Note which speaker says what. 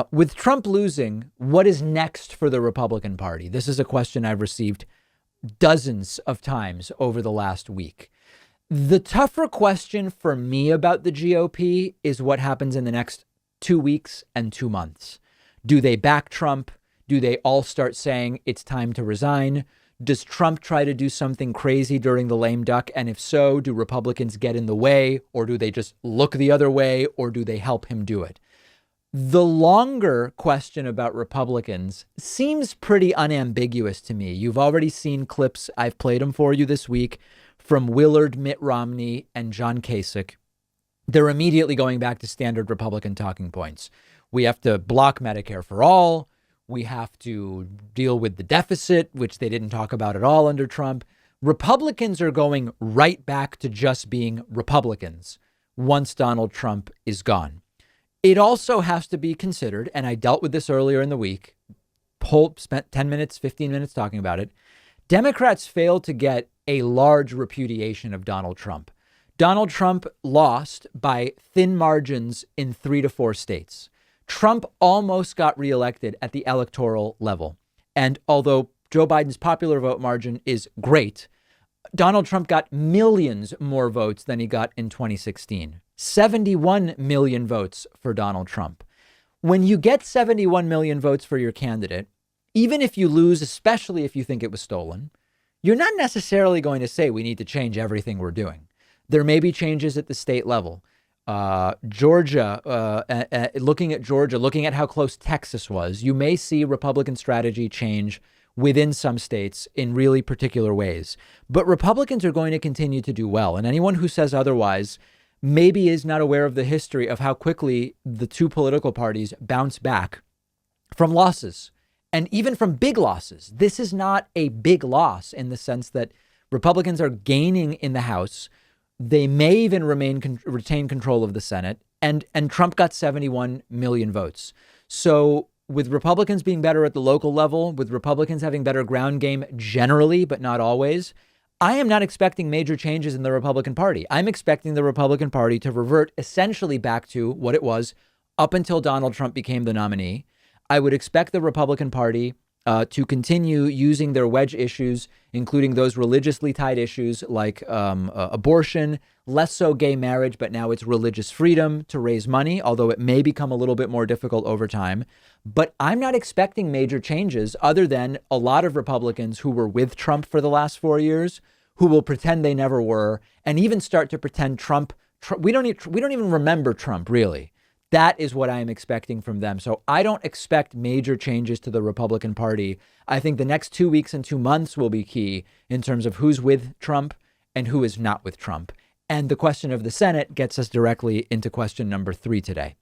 Speaker 1: With Trump losing, what is next for the Republican Party? This is a question I've received dozens of times over the last week. The tougher question for me about the GOP is what happens in the next 2 weeks and 2 months. Do they back Trump? Do they all start saying it's time to resign? Does Trump try to do something crazy during the lame duck? And if so, do Republicans get in the way, or do they just look the other way, or do they help him do it? The longer question about Republicans seems pretty unambiguous to me. You've already seen clips, I've played them for you this week, from Willard, Mitt Romney, and John Kasich. They're immediately going back to standard Republican talking points. We have to block Medicare for all. We have to deal with the deficit, which they didn't talk about at all under Trump. Republicans are going right back to just being Republicans once Donald Trump is gone. It also has to be considered, and I dealt with this earlier in the week, spent 10 minutes, 15 minutes talking about it. Democrats failed to get a large repudiation of Donald Trump. Donald Trump lost by thin margins in 3 to 4 states. Trump almost got reelected at the electoral level. And although Joe Biden's popular vote margin is great, Donald Trump got millions more votes than he got in 2016. 71 million votes for Donald Trump. When you get 71 million votes for your candidate, even if you lose, especially if you think it was stolen, you're not necessarily going to say we need to change everything we're doing. There may be changes at the state level. Georgia, looking at Georgia, looking at how close Texas was, you may see Republican strategy change within some states in really particular ways. But Republicans are going to continue to do well. And anyone who says otherwise maybe is not aware of the history of how quickly the two political parties bounce back from losses and even from big losses. This is not a big loss in the sense that Republicans are gaining in the House. They may even retain control of the Senate. And Trump got 71 million votes. So with Republicans being better at the local level, with Republicans having better ground game generally, but not always, I am not expecting major changes in the Republican Party. I'm expecting the Republican Party to revert essentially back to what it was up until Donald Trump became the nominee. I would expect the Republican Party to continue using their wedge issues, including those religiously tied issues like abortion, less so gay marriage, but now it's religious freedom, to raise money, although it may become a little bit more difficult over time. But I'm not expecting major changes other than a lot of Republicans who were with Trump for the last 4 years, who will pretend they never were, and even start to pretend Trump we don't even remember Trump, really. That is what I am expecting from them. So I don't expect major changes to the Republican Party. I think the next 2 weeks and 2 months will be key in terms of who's with Trump and who is not with Trump. And the question of the Senate gets us directly into question number 3 today.